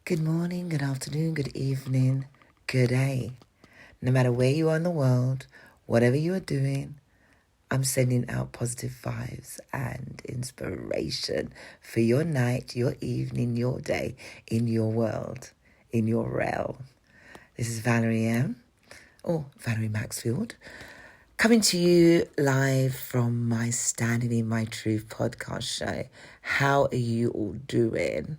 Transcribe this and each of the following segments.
Good morning, good afternoon, good evening, good day. No matter where you are in the world, whatever you are doing, I'm sending out positive vibes and inspiration for your night, your evening, your day, in your world, in your realm. This is Valerie Maxfield, coming to you live from my Standing in My Truth podcast show. How are you all doing?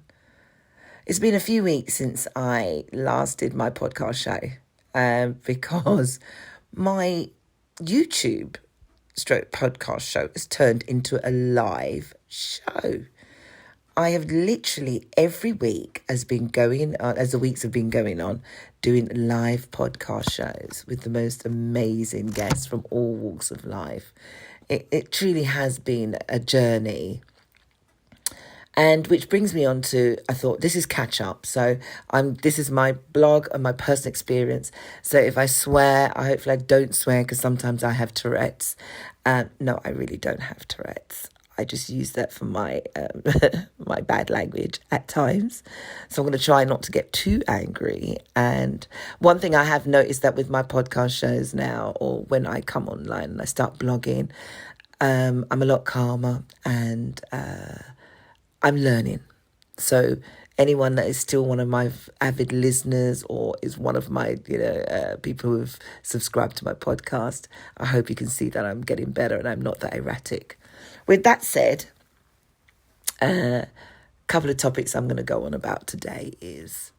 It's been a few weeks since I last did my podcast show because my YouTube stroke podcast show has turned into a live show. I have literally every week as the weeks have been going on, doing live podcast shows with the most amazing guests from all walks of life. It truly has been a journey. And which brings me on to, I thought, this is catch up. So this is my blog and my personal experience. So if I swear, hopefully I don't swear because sometimes I have Tourette's. No, I really don't have Tourette's. I just use that for my my bad language at times. So I'm going to try not to get too angry. And one thing I have noticed that with my podcast shows now, or when I come online and I start blogging, I'm a lot calmer and I'm learning. So anyone that is still one of my avid listeners or is one of my, people who have subscribed to my podcast, I hope you can see that I'm getting better and I'm not that erratic. With that said, a couple of topics I'm going to go on about today is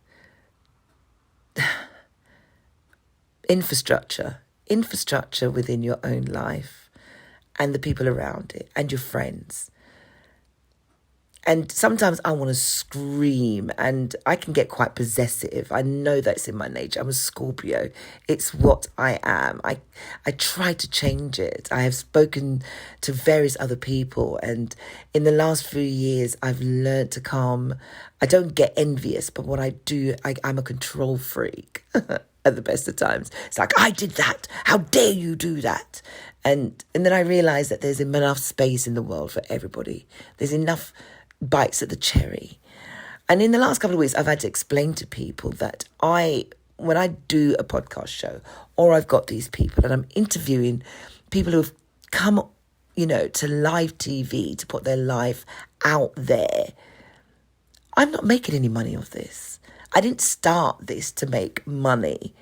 infrastructure within your own life and the people around it and your friends. And sometimes I want to scream and I can get quite possessive. I know that's in my nature. I'm a Scorpio. It's what I am. I try to change it. I have spoken to various other people, and in the last few years, I've learned to calm. I don't get envious, but what I do, I'm a control freak at the best of times. It's like, I did that. How dare you do that? And then I realize that there's enough space in the world for everybody. There's enough bites at the cherry. And in the last couple of weeks, I've had to explain to people that when I do a podcast show or I've got these people and I'm interviewing people who've come, to live TV to put their life out there, I'm not making any money off this. I didn't start this to make money.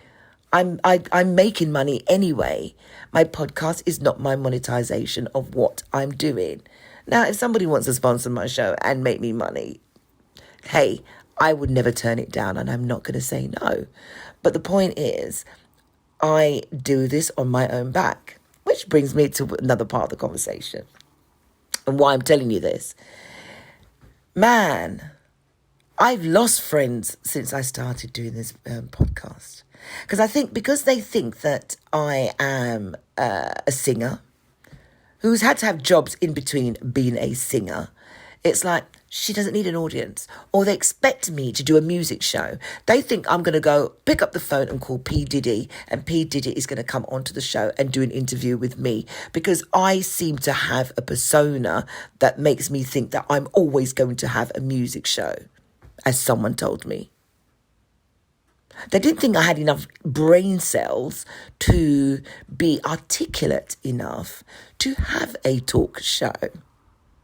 I'm making money anyway. My podcast is not my monetization of what I'm doing. Now, if somebody wants to sponsor my show and make me money, hey, I would never turn it down and I'm not going to say no. But the point is, I do this on my own back, which brings me to another part of the conversation. And why I'm telling you this. Man, I've lost friends since I started doing this podcast. Because they think that I am a singer who's had to have jobs in between being a singer. It's like, she doesn't need an audience. Or they expect me to do a music show. They think I'm going to go pick up the phone and call P. Diddy, and P. Diddy is going to come onto the show and do an interview with me because I seem to have a persona that makes me think that I'm always going to have a music show, as someone told me. They didn't think I had enough brain cells to be articulate enough to have a talk show.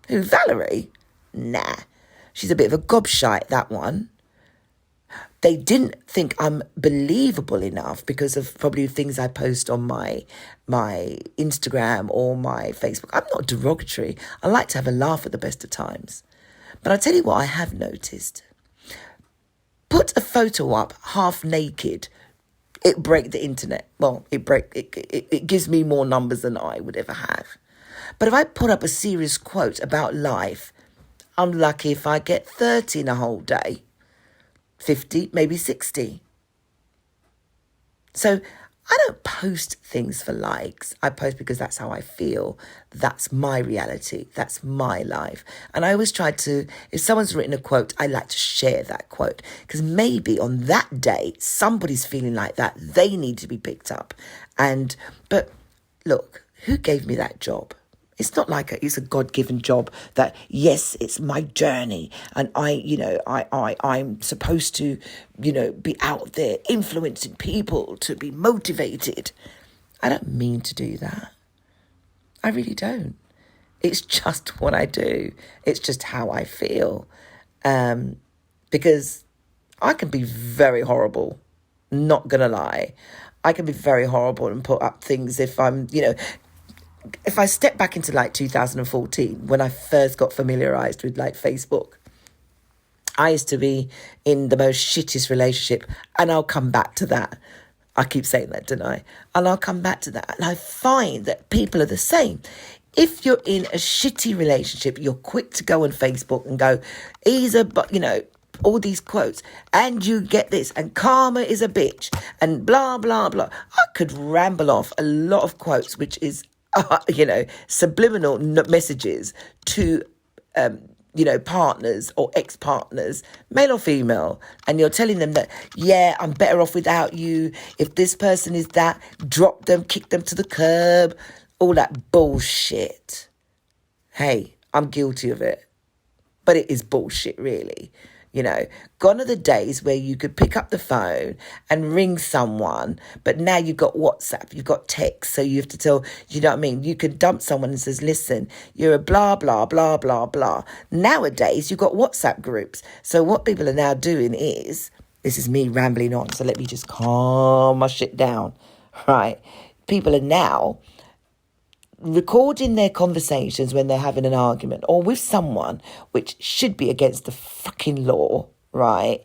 Who, Valerie? Nah. She's a bit of a gobshite, that one. They didn't think I'm believable enough because of probably things I post on my Instagram or my Facebook. I'm not derogatory. I like to have a laugh at the best of times. But I'll tell you what I have noticed. Put a photo up half naked, it break the internet. Well, it gives me more numbers than I would ever have. But if I put up a serious quote about life, I'm lucky if I get 30 in a whole day, 50, maybe 60. So I don't post things for likes. I post because that's how I feel. That's my reality. That's my life. And I always try to, if someone's written a quote, I like to share that quote. Because maybe on that day, somebody's feeling like that. They need to be picked up. But look, who gave me that job? It's not like it's a God-given job that, yes, it's my journey and I'm supposed to, be out there influencing people to be motivated. I don't mean to do that. I really don't. It's just what I do. It's just how I feel. Because I can be very horrible, not going to lie. I can be very horrible and put up things if I'm, if I step back into like 2014, when I first got familiarised with like Facebook, I used to be in the most shittiest relationship, and I'll come back to that. I keep saying that, don't I? And I'll come back to that. And I find that people are the same. If you're in a shitty relationship, you're quick to go on Facebook and go, all these quotes, and you get this, and karma is a bitch, and blah, blah, blah. I could ramble off a lot of quotes, which is, subliminal messages to, partners or ex-partners, male or female, and you're telling them that, yeah, I'm better off without you. If this person is that, drop them, kick them to the curb, all that bullshit. Hey, I'm guilty of it, but it is bullshit, really. Gone are the days where you could pick up the phone and ring someone, but now you've got WhatsApp, you've got text, so you have to tell, you know what I mean? You could dump someone and says, listen, you're a blah, blah, blah, blah, blah. Nowadays, you've got WhatsApp groups. So what people are now doing is, this is me rambling on, so let me just calm my shit down, right? People are now recording their conversations when they're having an argument or with someone, which should be against the fucking law, right?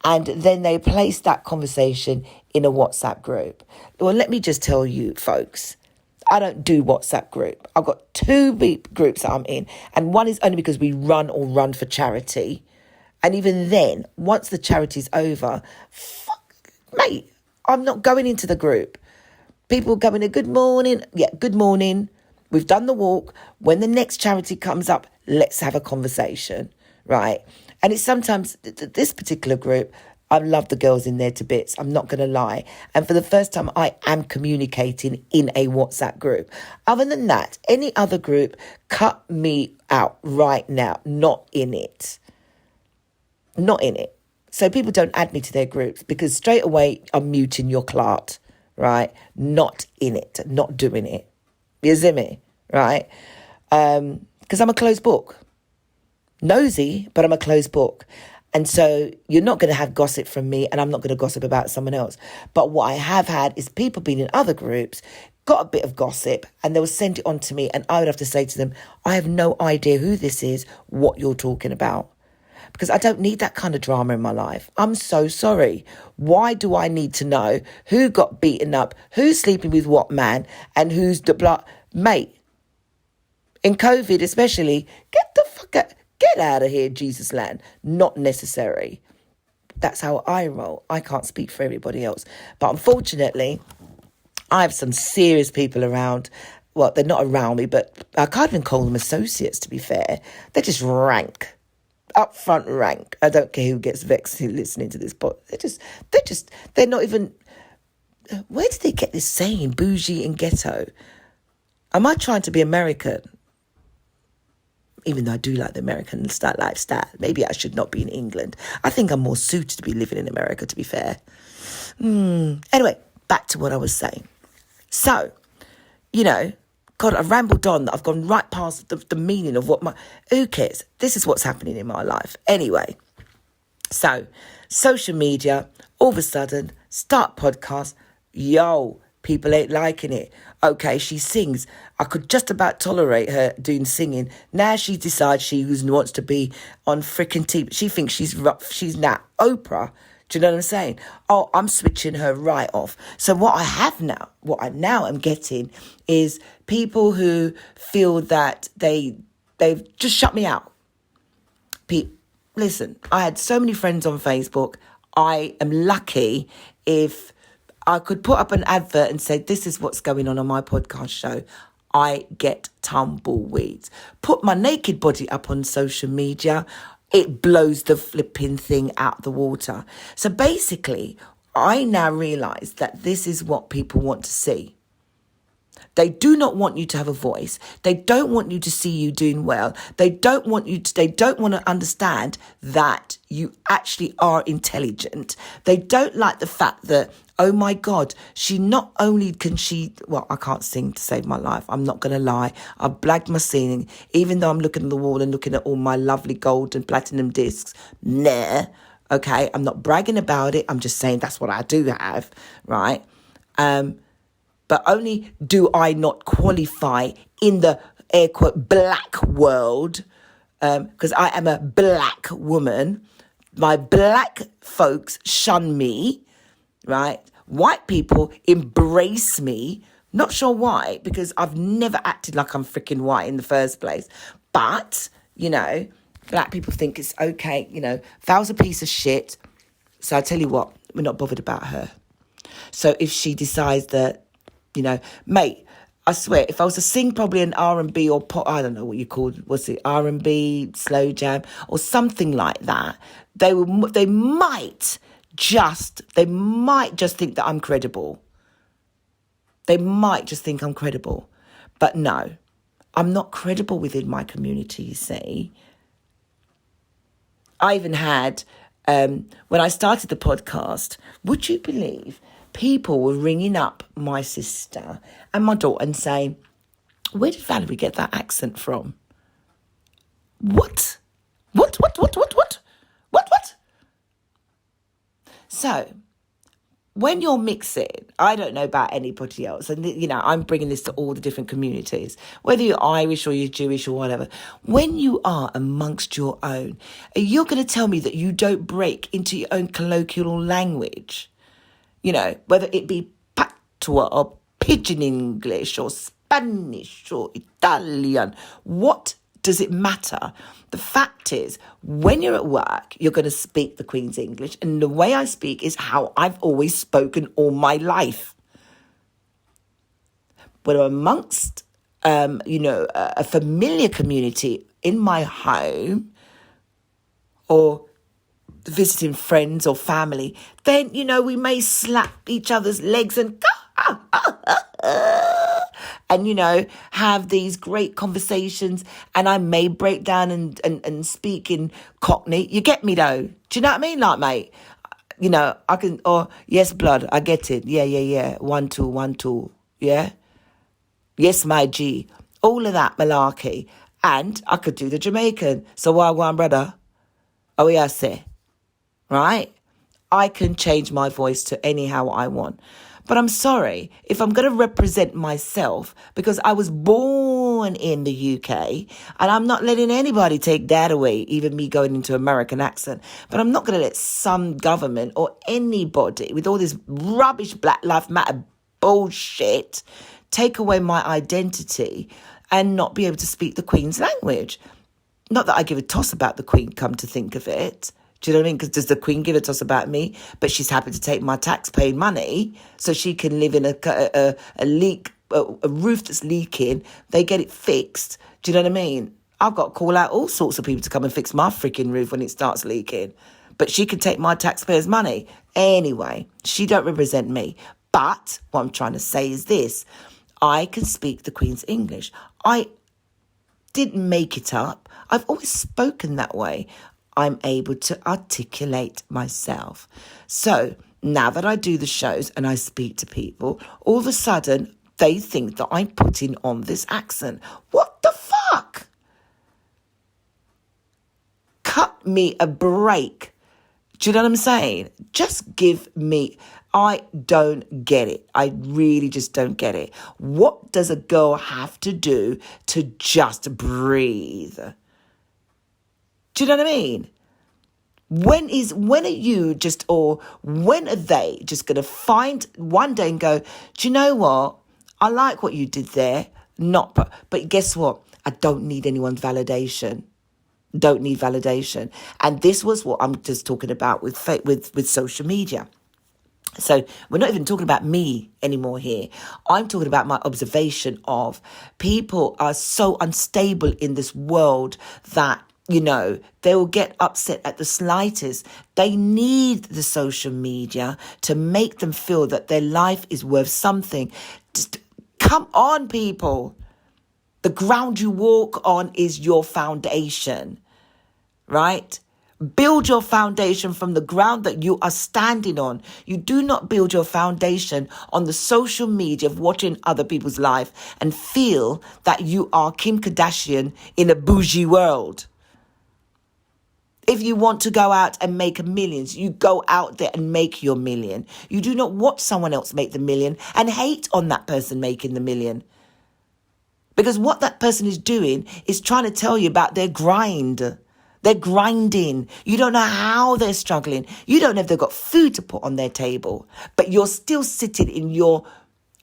And then they place that conversation in a WhatsApp group. Well, let me just tell you, folks, I don't do WhatsApp group. I've got two groups that I'm in, and one is only because we run for charity. And even then, once the charity's over, mate, I'm not going into the group. People going to good morning. Yeah, good morning. We've done the walk. When the next charity comes up, let's have a conversation, right? And it's sometimes, this particular group, I love the girls in there to bits. I'm not going to lie. And for the first time, I am communicating in a WhatsApp group. Other than that, any other group, cut me out right now. Not in it. Not in it. So people don't add me to their groups because straight away, I'm muting your clat. Right? Not in it, not doing it. You see me? Right? Because I'm a closed book. Nosy, but I'm a closed book. And so you're not going to have gossip from me, and I'm not going to gossip about someone else. But what I have had is people being in other groups, got a bit of gossip, and they will send it on to me, and I would have to say to them, I have no idea who this is, what you're talking about. Because I don't need that kind of drama in my life. I'm so sorry. Why do I need to know who got beaten up, who's sleeping with what man, and who's the blood? Mate, in COVID especially, get the fuck out. Get out of here, Jesus land. Not necessary. That's how I roll. I can't speak for everybody else. But unfortunately, I have some serious people around. Well, they're not around me, but I can't even call them associates, to be fair. They're just rank. Upfront rank. I don't care who gets vexed listening to this, but they're not even. Where did they get this saying, bougie and ghetto? Am I trying to be American? Even though I do like the American lifestyle, maybe I should not be in England. I think I'm more suited to be living in America, to be fair. Anyway, back to what I was saying. So, God, I've rambled on. I've gone right past the meaning of what who cares? This is what's happening in my life. Anyway, so social media, all of a sudden, start podcast. Yo, people ain't liking it. Okay, she sings. I could just about tolerate her doing singing. Now she decides she wants to be on freaking TV. She thinks she's now Oprah. Do you know what I'm saying? Oh, I'm switching her right off. So what I now am getting is people who feel that they've just shut me out. Listen, I had so many friends on Facebook. I am lucky if I could put up an advert and say, this is what's going on my podcast show. I get tumbleweeds. Put my naked body up on social media, it blows the flipping thing out the water. So basically, I now realise that this is what people want to see. They do not want you to have a voice. They don't want you to see you doing well. They don't want to understand that you actually are intelligent. They don't like the fact that, oh my God, she not only can she, well, I can't sing to save my life. I'm not going to lie. I've blagged my singing, even though I'm looking at the wall and looking at all my lovely gold and platinum discs. Nah. Okay. I'm not bragging about it. I'm just saying that's what I do have. Right. But only do I not qualify in the air quote black world, because I am a black woman. My black folks shun me, right? White people embrace me. Not sure why, because I've never acted like I'm freaking white in the first place. But, black people think it's okay. Val's a piece of shit. So I tell you what, we're not bothered about her. So if she decides that, mate, I swear, if I was to sing probably an R&B or pop, I don't know what you called, was it R&B, slow jam, or something like that, they might just think that I'm credible. They might just think I'm credible. But no, I'm not credible within my community, you see. I even had, when I started the podcast, would you believe people were ringing up my sister and my daughter and saying, where did Valerie get that accent from? What? So, when you're mixing, I don't know about anybody else, and, I'm bringing this to all the different communities, whether you're Irish or you're Jewish or whatever. When you are amongst your own, you're going to tell me that you don't break into your own colloquial language? Whether it be patois or pidgin English or Spanish or Italian, what does it matter? The fact is, when you're at work, you're going to speak the Queen's English. And the way I speak is how I've always spoken all my life. But amongst, a familiar community in my home or visiting friends or family, then, we may slap each other's legs and have these great conversations, and I may break down and speak in Cockney. You get me though? Do you know what I mean? Like, mate, I can, or yes, blood, I get it. Yeah. 1, 2, 1, 2. Yeah. Yes, my G. All of that malarkey. And I could do the Jamaican. So why one brother? Oh, yeah, I say. Right? I can change my voice to anyhow I want. But I'm sorry, if I'm going to represent myself, because I was born in the UK, and I'm not letting anybody take that away, even me going into American accent, but I'm not going to let some government or anybody with all this rubbish Black Lives Matter bullshit take away my identity and not be able to speak the Queen's language. Not that I give a toss about the Queen, come to think of it. Do you know what I mean? Because does the Queen give a toss about me? But she's happy to take my tax-paying money so she can live in a roof that's leaking. They get it fixed. Do you know what I mean? I've got to call out all sorts of people to come and fix my freaking roof when it starts leaking. But she can take my taxpayers' money. Anyway, she don't represent me. But what I'm trying to say is this. I can speak the Queen's English. I didn't make it up. I've always spoken that way. I'm able to articulate myself. So now that I do the shows and I speak to people, all of a sudden they think that I'm putting on this accent. What the fuck? Cut me a break. Do you know what I'm saying? Just give me... I don't get it. I really just don't get it. What does a girl have to do to just breathe? Do you know what I mean? When are you just, or when are they just going to find one day and go, do you know what? I like what you did there. But guess what? I don't need anyone's validation. Don't need validation. And this was what I'm just talking about with social media. So we're not even talking about me anymore here. I'm talking about my observation of people are so unstable in this world that, they will get upset at the slightest. They need the social media to make them feel that their life is worth something. Just Come on, people. The ground you walk on is your foundation, right? Build your foundation from the ground that you are standing on. You do not build your foundation on the social media of watching other people's life and feel that you are Kim Kardashian in a bougie world. If you want to go out and make millions, you go out there and make your million. You do not watch someone else make the million and hate on that person making the million. Because what that person is doing is trying to tell you about their grind. They're grinding. You don't know how they're struggling. You don't know if they've got food to put on their table. But you're still sitting in your,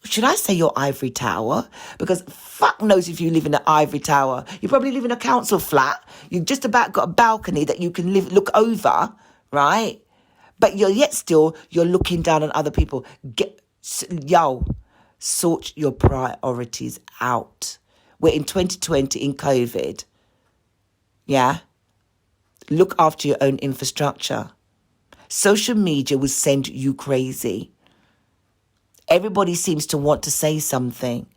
should I say your ivory tower? Because fuck knows if you live in an ivory tower. You probably live in a council flat. You've just about got a balcony that you can look over, right? But you're looking down on other people. Sort your priorities out. We're in 2020 in COVID. Yeah? Look after your own infrastructure. Social media will send you crazy. Everybody seems to want to say something.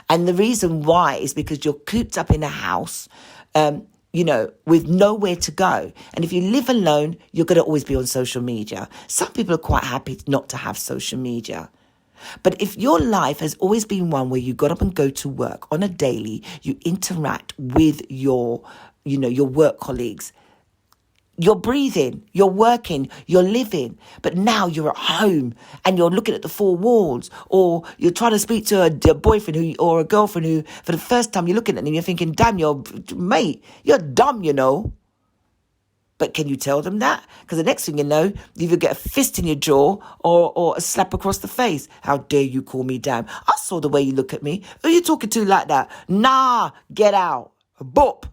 And the reason why is because you're cooped up in a house, with nowhere to go. And if you live alone, you're going to always be on social media. Some people are quite happy not to have social media. But if your life has always been one where you got up and go to work on a daily, you interact with your work colleagues, you're breathing, you're working, you're living. But now you're at home and you're looking at the four walls, or you're trying to speak to a boyfriend or a girlfriend who, for the first time, you're looking at them and you're thinking, damn, you're dumb. But can you tell them that? Because the next thing you know, you either get a fist in your jaw or a slap across the face. How dare you call me damn? I saw the way you look at me. Who are you talking to like that? Nah, get out. Boop.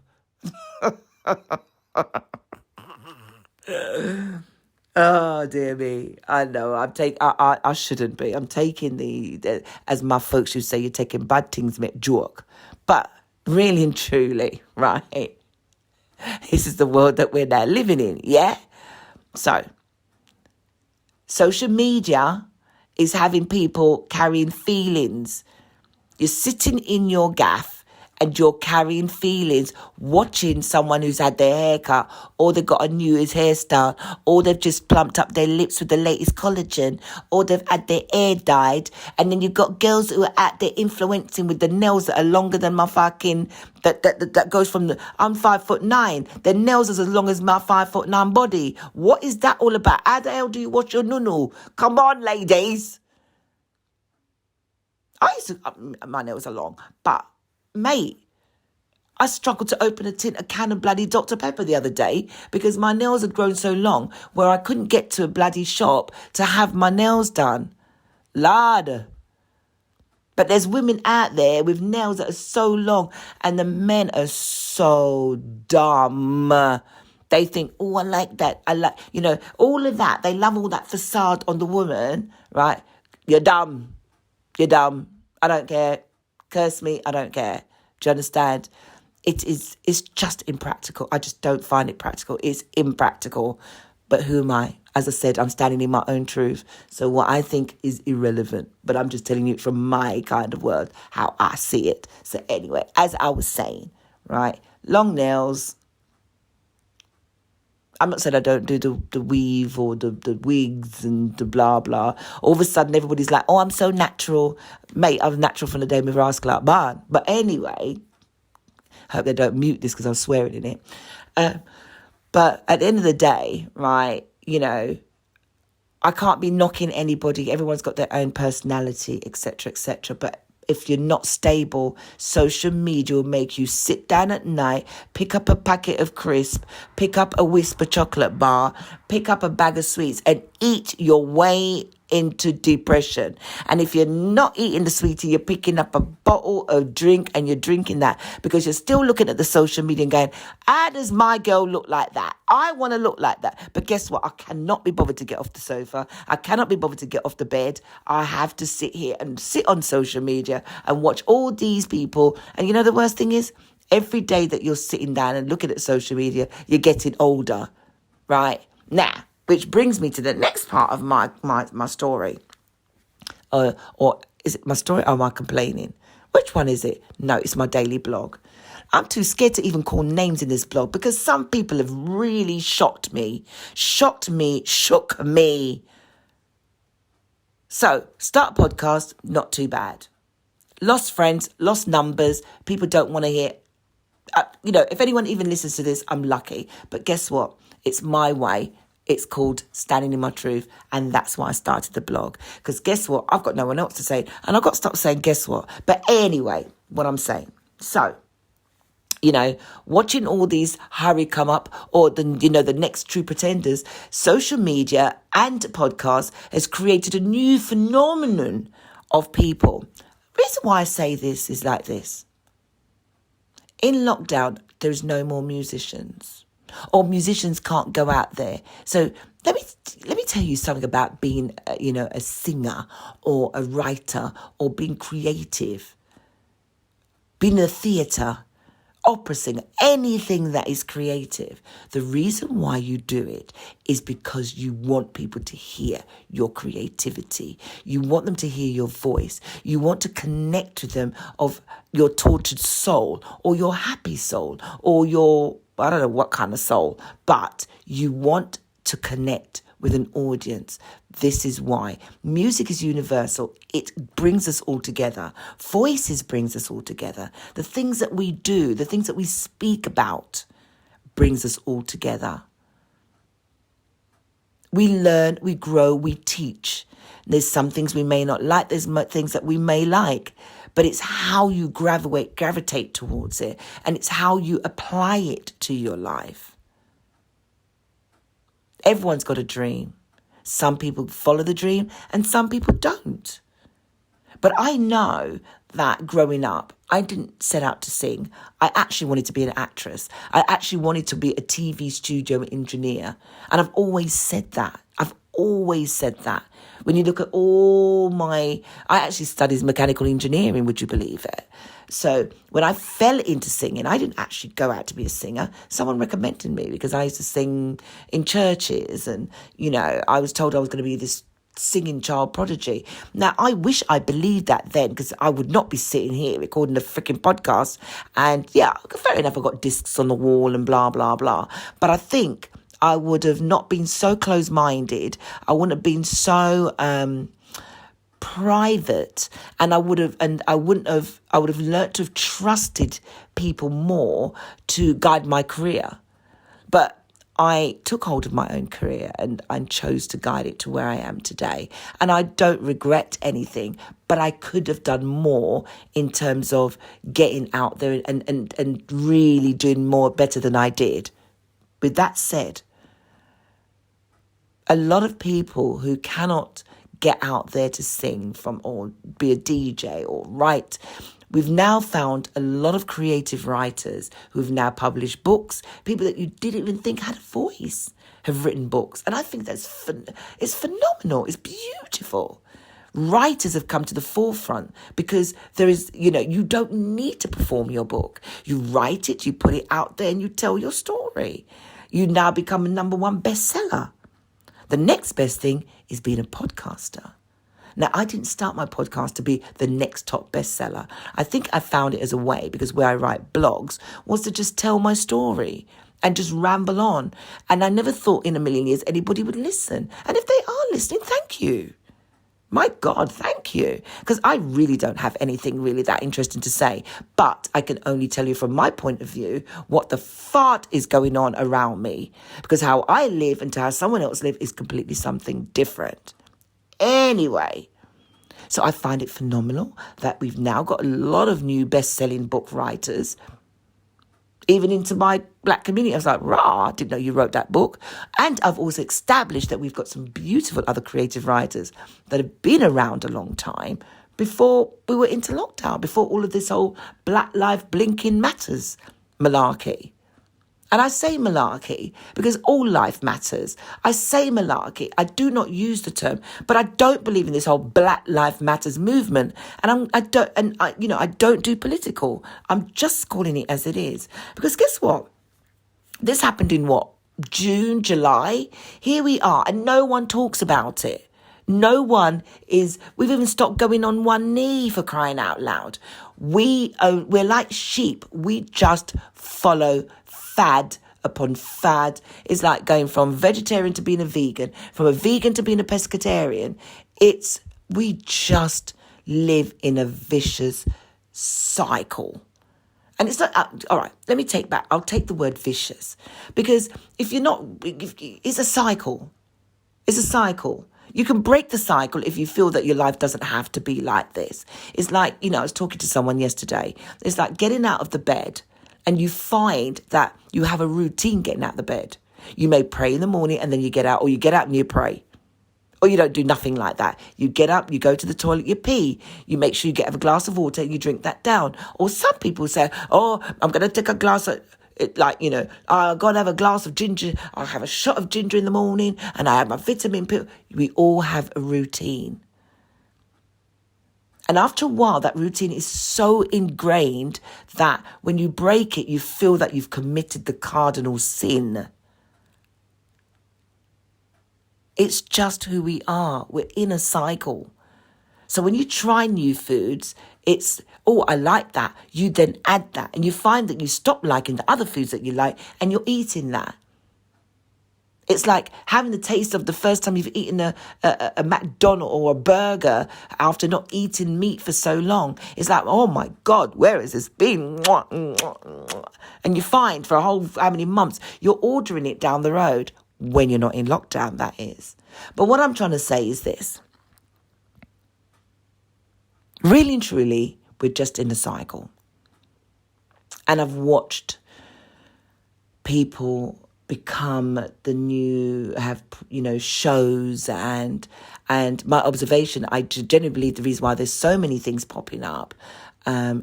Oh dear me! I know I shouldn't be. I'm taking the as my folks used to say, you're taking bad things make joke, but really and truly, right? This is the world that we're now living in. Yeah. So, social media is having people carrying feelings. You're sitting in your gaff and you're carrying feelings, watching someone who's had their hair cut, or they've got a new hairstyle, or they've just plumped up their lips with the latest collagen, or they've had their hair dyed. And then you've got girls who are out there influencing with the nails that are longer than my fucking, that goes from I'm 5'9". Their nails is as long as my 5'9" body. What is that all about? How the hell do you wash your nunu? Come on, ladies. My nails are long, but mate, I struggled to open a can of bloody Dr. Pepper the other day because my nails had grown so long where I couldn't get to a bloody shop to have my nails done. Lord. But there's women out there with nails that are so long and the men are so dumb. They think, oh, I like that. I like, all of that. They love all that facade on the woman, right? You're dumb. You're dumb. I don't care. Curse me, I don't care. Do you understand? It's just impractical. I just don't find it practical. It's impractical. But who am I? As I said, I'm standing in my own truth. So what I think is irrelevant. But I'm just telling you from my kind of world, how I see it. So anyway, as I was saying, right? Long nails. I'm not saying I don't do the weave or the wigs and the blah, blah. All of a sudden, everybody's like, oh, I'm so natural. Mate, I was natural from the day my rascal out barn. But anyway, I hope they don't mute this because I'm swearing in it. But at the end of the day, right, I can't be knocking anybody. Everyone's got their own personality, etc., etc. But if you're not stable, social media will make you sit down at night, pick up a packet of crisp, pick up a Whisper chocolate bar, pick up a bag of sweets and eat your way into depression. And if you're not eating the sweetie, you're picking up a bottle of drink and you're drinking that because you're still looking at the social media and going, how does my girl look like that? I want to look like that. But guess what? I cannot be bothered to get off the sofa. I cannot be bothered to get off the bed. I have to sit here and sit on social media and watch all these people. And the worst thing is, every day that you're sitting down and looking at social media, you're getting older, right? Now, which brings me to the next part of my story. Or Is it my story or am I complaining? Which one is it? No, it's my daily blog. I'm too scared to even call names in this blog because some people have really shook me. So, start a podcast, not too bad. Lost friends, lost numbers, people don't want to hear. If anyone even listens to this, I'm lucky. But guess what? It's my way. It's called Standing in My Truth. And that's why I started the blog. Because guess what? I've got no one else to say. And I've got to stop saying guess what. But anyway, what I'm saying. So, watching all these Harry come up or the next true pretenders, social media and podcasts has created a new phenomenon of people. The reason why I say this is like this. In lockdown, there's no more musicians, or musicians can't go out there. So let me tell you something about being, a singer or a writer or being creative, being in a theatre, opera singer, anything that is creative. The reason why you do it is because you want people to hear your creativity. You want them to hear your voice. You want to connect with them of your tortured soul or your happy soul or your, I don't know what kind of soul, but you want to connect with an audience. This is why. Music is universal. It brings us all together. Voices brings us all together. The things that we do, the things that we speak about brings us all together. We learn, we grow, we teach. There's some things we may not like. There's things that we may like. But it's how you gravitate towards it. And it's how you apply it to your life. Everyone's got a dream. Some people follow the dream and some people don't. But I know that growing up, I didn't set out to sing. I actually wanted to be an actress. I actually wanted to be a TV studio engineer. And I've always said that. When you look at I actually studied mechanical engineering, would you believe it? So when I fell into singing, I didn't actually go out to be a singer. Someone recommended me because I used to sing in churches and, I was told I was going to be this singing child prodigy. Now, I wish I believed that then because I would not be sitting here recording a freaking podcast. And yeah, fair enough, I got discs on the wall and blah, blah, blah. But I think I would have not been so close-minded. I wouldn't have been so private, and I would have learnt to have trusted people more to guide my career. But I took hold of my own career and I chose to guide it to where I am today. And I don't regret anything, but I could have done more in terms of getting out there and really doing better than I did. With that said, a lot of people who cannot get out there to sing or be a DJ or write. We've now found a lot of creative writers who've now published books. People that you didn't even think had a voice have written books. And I think it's phenomenal. It's beautiful. Writers have come to the forefront because there is, you don't need to perform your book. You write it, you put it out there and you tell your story. You now become a number one bestseller. The next best thing is being a podcaster. Now, I didn't start my podcast to be the next top bestseller. I think I found it as a way, because where I write blogs was to just tell my story and just ramble on. And I never thought in a million years anybody would listen. And if they are listening, thank you. My God, thank you. Because I really don't have anything really that interesting to say. But I can only tell you from my point of view what the fart is going on around me. Because how I live and to how someone else lives is completely something different. Anyway, so I find it phenomenal that we've now got a lot of new best-selling book writers. Even into my black community, I was like, rah, I didn't know you wrote that book. And I've also established that we've got some beautiful other creative writers that have been around a long time before we were into lockdown, before all of this whole Black Lives Blinking Matters malarkey. And I say malarkey because all life matters. I say malarkey. I do not use the term, but I don't believe in this whole Black Lives Matters movement. And I don't do political. I'm just calling it as it is. Because guess what? This happened in June, July? Here we are, and no one talks about it. No one is, we've even stopped going on one knee, for crying out loud. We're like sheep. We just follow fad upon fad. It's like going from vegetarian to being a vegan, from a vegan to being a pescatarian. We just live in a vicious cycle. And it's like, all right, I'll take the word vicious. Because it's a cycle. It's a cycle. You can break the cycle if you feel that your life doesn't have to be like this. It's like, I was talking to someone yesterday. It's like getting out of the bed and you find that you have a routine getting out of the bed. You may pray in the morning and then you get out, or you get out and you pray. Or you don't do nothing like that. You get up, you go to the toilet, you pee. You make sure you get a glass of water and you drink that down. Or some people say, I'm going to take a glass of... I've got to have a glass of ginger. I'll have a shot of ginger in the morning and I have my vitamin pill. We all have a routine. And after a while, that routine is so ingrained that when you break it, you feel that you've committed the cardinal sin. It's just who we are. We're in a cycle. So when you try new foods, it's, I like that. You then add that and you find that you stop liking the other foods that you like and you're eating that. It's like having the taste of the first time you've eaten a McDonald's or a burger after not eating meat for so long. It's like, oh my God, where has this been? And you find for how many months you're ordering it down the road when you're not in lockdown, that is. But what I'm trying to say is this. Really and truly, we're just in a cycle. And I've watched people become the new, have, shows and my observation, I genuinely believe the reason why there's so many things popping up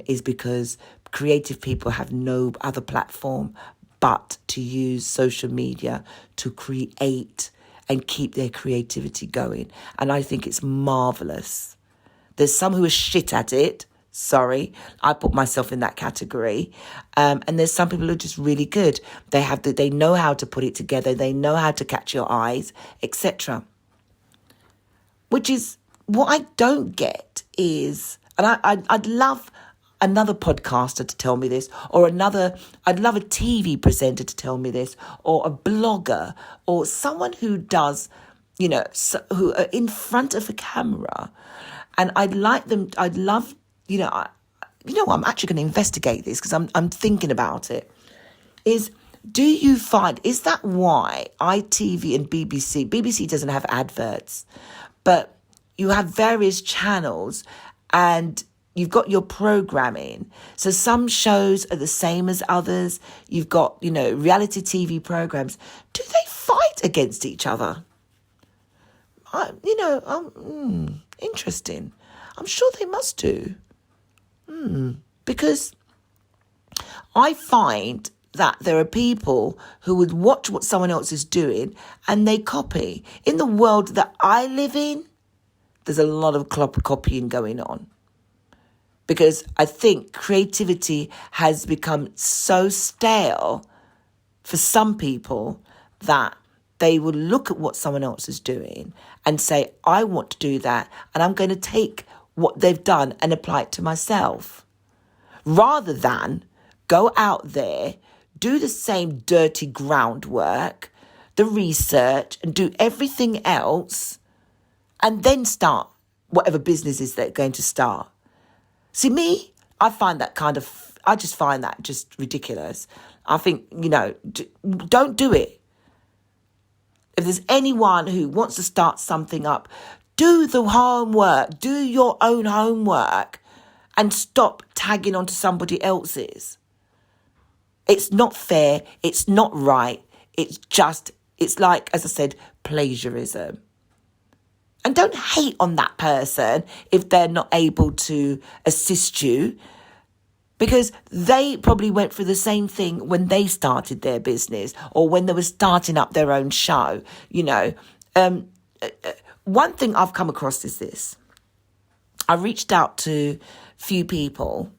is because creative people have no other platform but to use social media to create and keep their creativity going. And I think it's marvellous. There's some who are shit at it. Sorry, I put myself in that category. And there's some people who are just really good. They know how to put it together. They know how to catch your eyes, etc. Which is what I don't get is, and I'd love another podcaster to tell me this, or I'd love a TV presenter to tell me this, or a blogger, or someone who does, who are in front of a camera. And I'm actually going to investigate this because I'm thinking about it. Is that why ITV and BBC doesn't have adverts, but you have various channels and you've got your programming. So some shows are the same as others. You've got, reality TV programs. Do they fight against each other? Interesting. I'm sure they must do. Because I find that there are people who would watch what someone else is doing and they copy. In the world that I live in, there's a lot of copying going on. Because I think creativity has become so stale for some people that they will look at what someone else is doing and say, I want to do that, and I'm going to take what they've done and apply it to myself. Rather than go out there, do the same dirty groundwork, the research, and do everything else, and then start whatever businesses they're going to start. See, me, I just find that just ridiculous. I think, don't do it. If there's anyone who wants to start something up, do the homework, do your own homework and stop tagging onto somebody else's. It's not fair. It's not right. It's like, as I said, plagiarism. And don't hate on that person if they're not able to assist you, because they probably went through the same thing when they started their business or when they were starting up their own show. One thing I've come across is this. I reached out to a few people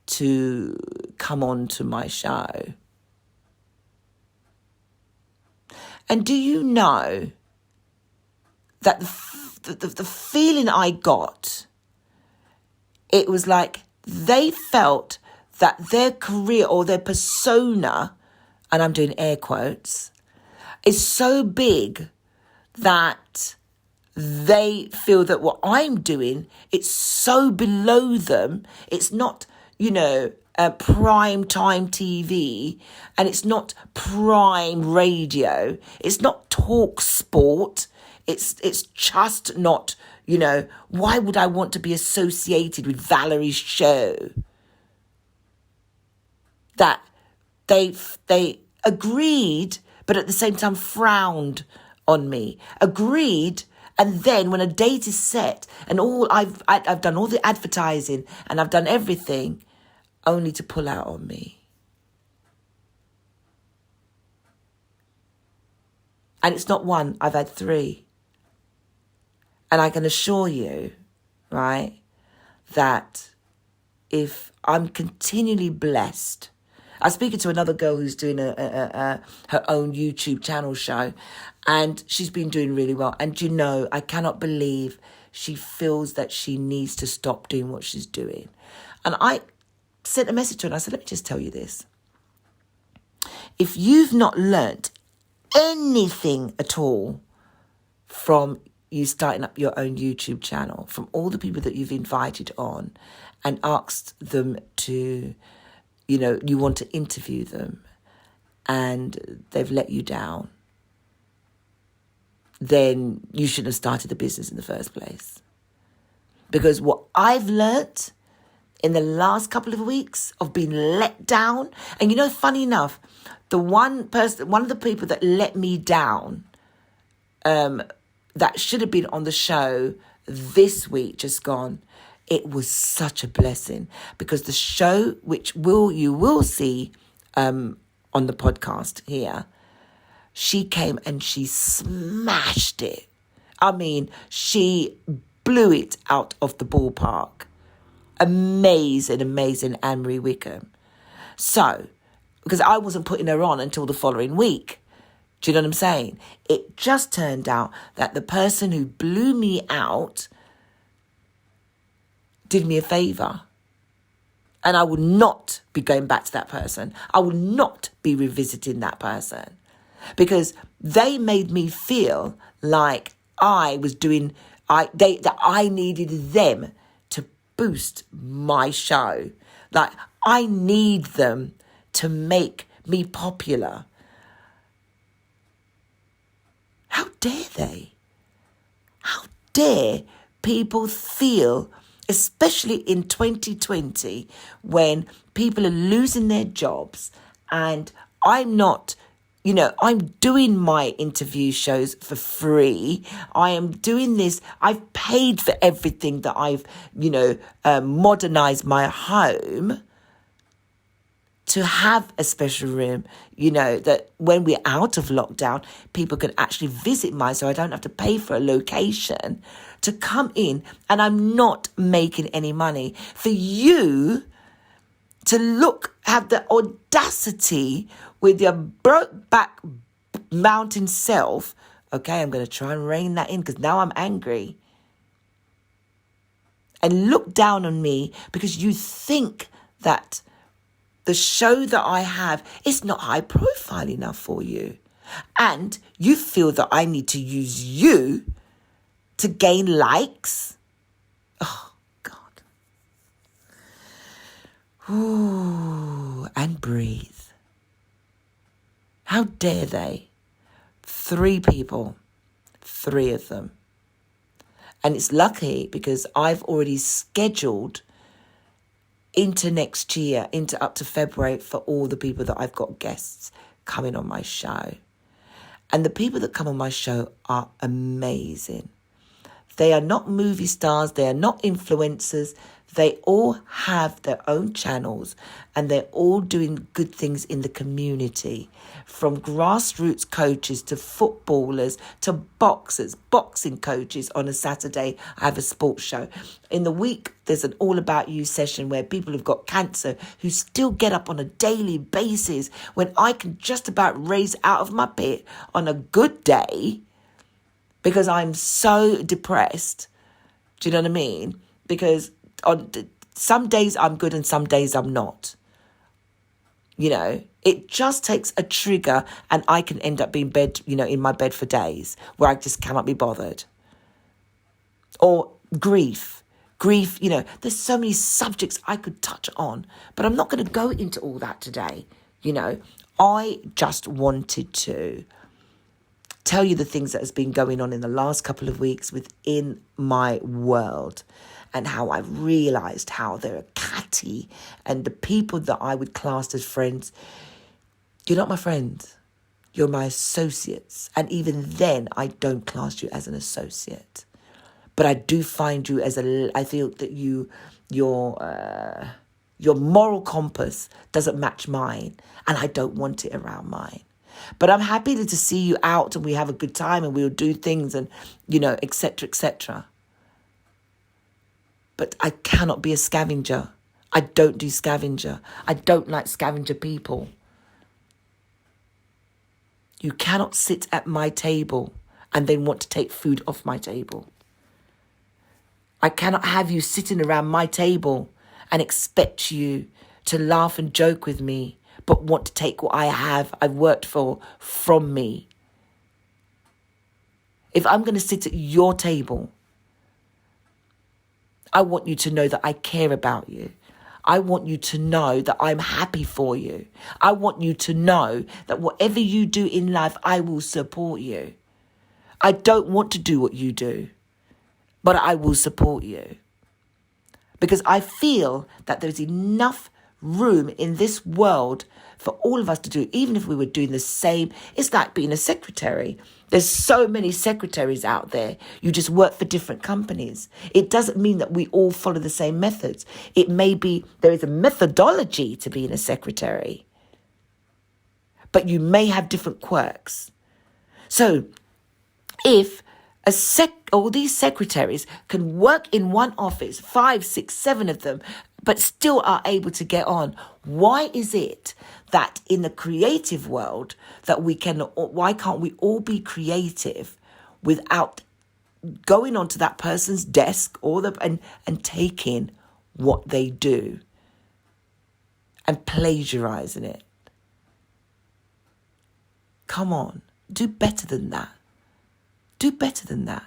to come on to my show. And do you know that the feeling I got, it was like they felt that their career or their persona, and I'm doing air quotes, is so big that they feel that what I'm doing, it's so below them. It's not, prime time TV, and it's not prime radio. It's not talk sport. It's just not, why would I want to be associated with Valerie's show? That they agreed, but at the same time frowned on me. Agreed, and then when a date is set and I've done all the advertising and I've done everything, only to pull out on me. And it's not one, I've had 3. And I can assure you, right, that if I'm continually blessed, I was speaking to another girl who's doing her own YouTube channel show, and she's been doing really well. And I cannot believe she feels that she needs to stop doing what she's doing. And I sent a message to her and I said, let me just tell you this. If you've not learnt anything at all from you starting up your own YouTube channel, from all the people that you've invited on and asked them to, you want to interview them and they've let you down, then you shouldn't have started the business in the first place. Because what I've learnt in the last couple of weeks of being let down, and funny enough, one of the people that let me down, that should have been on the show this week, just gone, it was such a blessing, because the show, which you will see on the podcast here, she came and she smashed it. I mean, she blew it out of the ballpark. Amazing Anne-Marie Wickham. So, because I wasn't putting her on until the following week. Do you know what I'm saying? It just turned out that the person who blew me out did me a favour. And I will not be going back to that person. I will not be revisiting that person. Because they made me feel like I was that I needed them to boost my show. Like, I need them to make me popular. How dare they? How dare people feel, especially in 2020, when people are losing their jobs, and I'm not, I'm doing my interview shows for free. I am doing this. I've paid for everything that I've, modernized my home to have a special room, that when we're out of lockdown, people can actually visit mine, so I don't have to pay for a location to come in, and I'm not making any money. For you to have the audacity with your broke back mountain self, okay, I'm going to try and rein that in because now I'm angry, and look down on me because you think that the show that I have is not high profile enough for you. And you feel that I need to use you to gain likes. Oh, God. Ooh, and breathe. How dare they? 3 people, 3 of them. And it's lucky because I've already scheduled into next year, into up to February, for all the people that I've got guests coming on my show. And the people that come on my show are amazing. They are not movie stars. They are not influencers. They all have their own channels and they're all doing good things in the community. From grassroots coaches to footballers to boxers, boxing coaches. On a Saturday, I have a sports show. In the week, there's an All About You session where people who've got cancer who still get up on a daily basis when I can just about raise out of my pit on a good day because I'm so depressed. Do you know what I mean? Because on some days I'm good and some days I'm not. You know, it just takes a trigger and I can end up being in my bed for days where I just cannot be bothered. Or grief. Grief, there's so many subjects I could touch on, but I'm not going to go into all that today. I just wanted to tell you the things that has been going on in the last couple of weeks within my world, and how I've realised how they're catty, and the people that I would class as friends, you're not my friends, you're my associates. And even then, I don't class you as an associate. But I do find you I feel that your moral compass doesn't match mine, and I don't want it around mine. But I'm happy to see you out and we have a good time and we'll do things and, et cetera, et cetera. But I cannot be a scavenger. I don't do scavenger. I don't like scavenger people. You cannot sit at my table and then want to take food off my table. I cannot have you sitting around my table and expect you to laugh and joke with me, but want to take what I've worked for from me. If I'm going to sit at your table, I want you to know that I care about you. I want you to know that I'm happy for you. I want you to know that whatever you do in life, I will support you. I don't want to do what you do, but I will support you. Because I feel that there's enough room in this world for all of us to do, even if we were doing the same. It's like being a secretary. There's so many secretaries out there. You just work for different companies. It doesn't mean that we all follow the same methods. It may be there is a methodology to being a secretary, but you may have different quirks. So if all these secretaries can work in one office, 5, 6, 7 of them, but still are able to get on, why is it that in the creative world why can't we all be creative without going onto that person's desk and taking what they do and plagiarizing it? Come on, do better than that. Do better than that.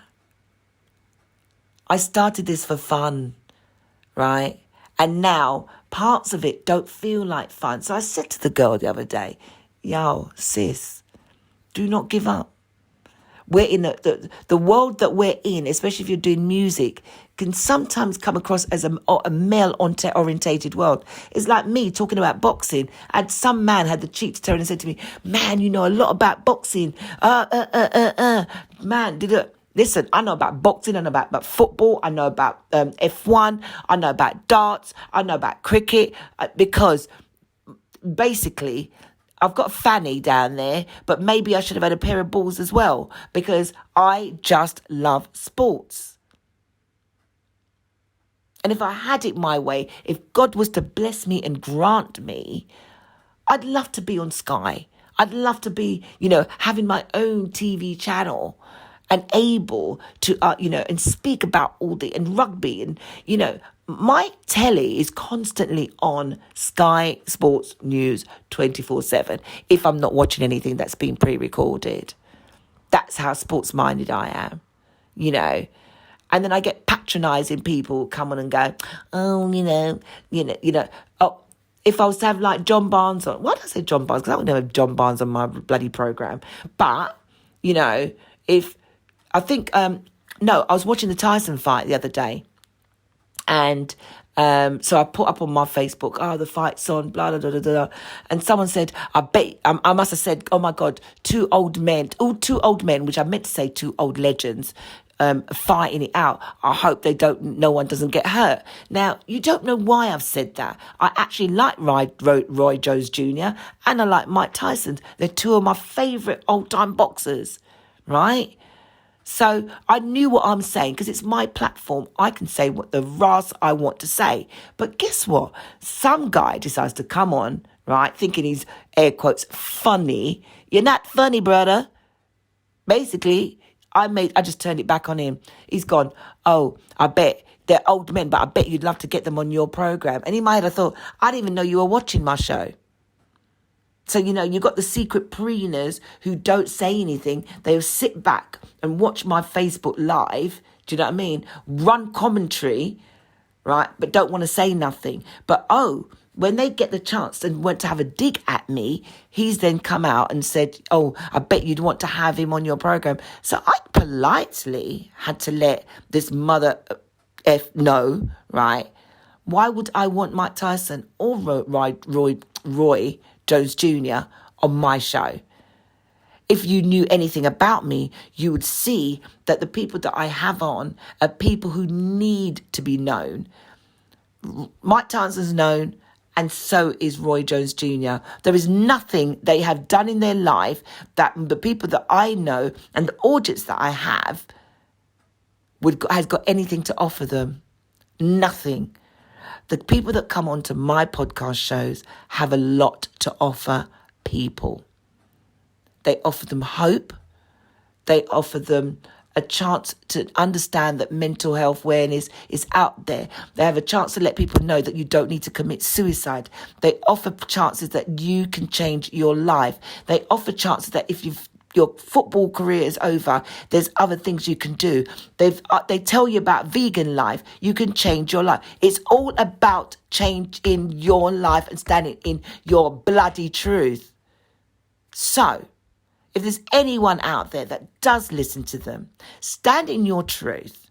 I started this for fun, right? And now parts of it don't feel like fun. So I said to the girl the other day, yo, sis, do not give up. We're in the world that we're in, especially if you're doing music, can sometimes come across as a male-orientated world. It's like me talking about boxing, and some man had the cheek to turn and said to me, man, you know a lot about boxing. Man, listen, I know about boxing, I know about football, I know about F1, I know about darts, I know about cricket, because basically I've got a fanny down there, but maybe I should have had a pair of balls as well, because I just love sports. And if I had it my way, if God was to bless me and grant me, I'd love to be on Sky. I'd love to be, having my own TV channel and able to, and speak about and rugby and, my telly is constantly on Sky Sports News 24/7 if I'm not watching anything that's been pre-recorded. That's how sports-minded I am, And then I get patronising people come on and go, oh, if I was to have like John Barnes on, why did I say John Barnes? Because I would never have John Barnes on my bloody programme. But, if I think, I was watching the Tyson fight the other day. And so I put up on my Facebook, the fight's on, blah, blah, blah, blah, blah. And someone said, I must have said, oh my God, two old men, which I meant to say two old legends, fighting it out. I hope no one doesn't get hurt. Now, you don't know why I've said that. I actually like Roy Jones Jr. and I like Mike Tyson. They're two of my favourite old-time boxers, right? So I knew what I'm saying because it's my platform. I can say what the ras I want to say. But guess what? Some guy decides to come on, right, thinking he's, air quotes, funny. You're not funny, brother. Basically, I just turned it back on him. He's gone, oh, I bet they're old men, but I bet you'd love to get them on your program. And in my head, I thought, I didn't even know you were watching my show. So, you've got the secret preeners who don't say anything. They'll sit back and watch my Facebook live. Do you know what I mean? Run commentary, right? But don't want to say nothing. But, when they get the chance and want to have a dig at me, he's then come out and said, oh, I bet you'd want to have him on your program. So I politely had to let this mother F know, right? Why would I want Mike Tyson or Roy Jones Jr. on my show? If you knew anything about me, you would see that the people that I have on are people who need to be known. Mike Tyson's known, and so is Roy Jones Jr. There is nothing they have done in their life that the people that I know and the audience that I have has got anything to offer them. Nothing. The people that come onto my podcast shows have a lot to offer people. They offer them hope. They offer them a chance to understand that mental health awareness is out there. They have a chance to let people know that you don't need to commit suicide. They offer chances that you can change your life. They offer chances that if your football career is over, there's other things you can do. They tell you about vegan life. You can change your life. It's all about change in your life and standing in your bloody truth. So, if there's anyone out there that does listen to them, stand in your truth.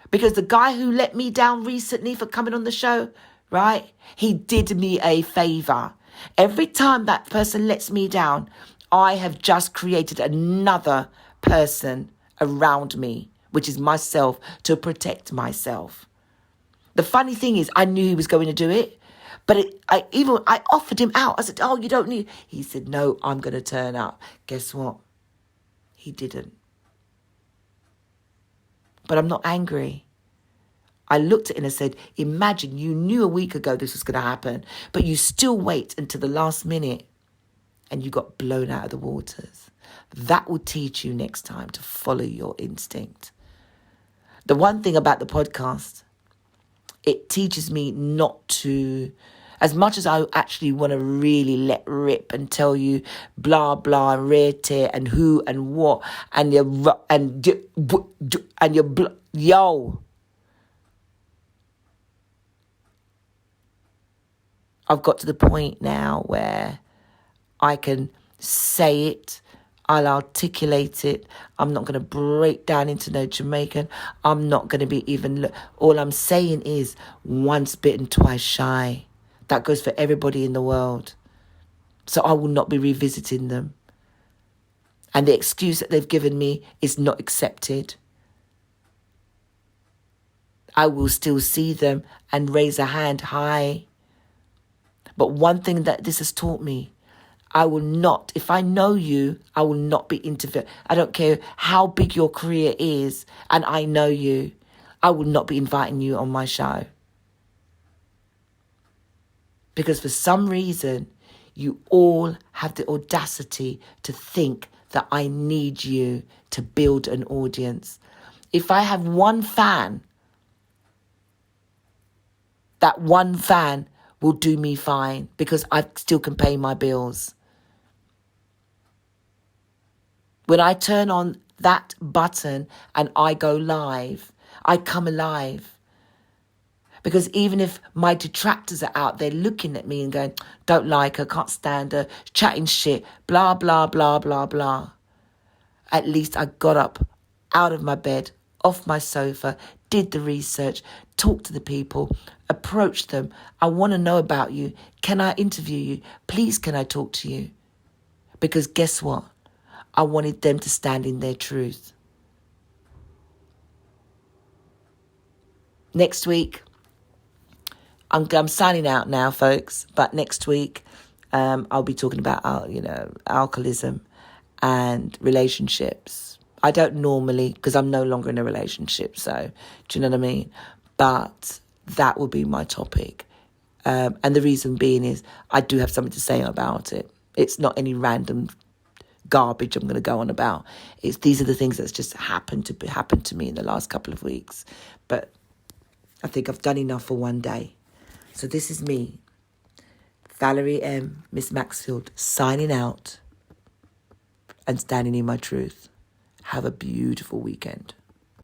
Because the guy who let me down recently for coming on the show, right? He did me a favour. Every time that person lets me down, I have just created another person around me, which is myself, to protect myself. The funny thing is, I knew he was going to do it. But I offered him out. I said, oh, you don't need... He said, no, I'm going to turn up. Guess what? He didn't. But I'm not angry. I looked at it and I said, imagine you knew a week ago this was going to happen, but you still wait until the last minute and you got blown out of the waters. That will teach you next time to follow your instinct. The one thing about the podcast, it teaches me not to, as much as I actually want to really let rip and tell you blah, blah, and rare tear and who and what and yo. I've got to the point now where I can say it. I'll articulate it. I'm not going to break down into no Jamaican. I'm not going to be even... All I'm saying is once bitten, twice shy. That goes for everybody in the world. So I will not be revisiting them. And the excuse that they've given me is not accepted. I will still see them and raise a hand high. But one thing that this has taught me, I will not, if I know you, I will not be interviewed. I don't care how big your career is and I know you, I will not be inviting you on my show. Because for some reason, you all have the audacity to think that I need you to build an audience. If I have one fan, that one fan will do me fine because I still can pay my bills. When I turn on that button and I go live, I come alive. Because even if my detractors are out there looking at me and going, don't like her, can't stand her, chatting shit, blah, blah, blah, blah, blah. At least I got up out of my bed, off my sofa, did the research, talked to the people, approached them. I want to know about you. Can I interview you? Please, can I talk to you? Because guess what? I wanted them to stand in their truth. Next week, I'm signing out now, folks. But next week, I'll be talking about, alcoholism and relationships. I don't normally, because I'm no longer in a relationship. So, do you know what I mean? But that will be my topic. And the reason being is I do have something to say about it. It's not any random garbage I'm going to go on about. These are the things that's just happened to me in the last couple of weeks. But I think I've done enough for one day. So this is me, Valerie M., Miss Maxfield, signing out and standing in my truth. Have a beautiful weekend.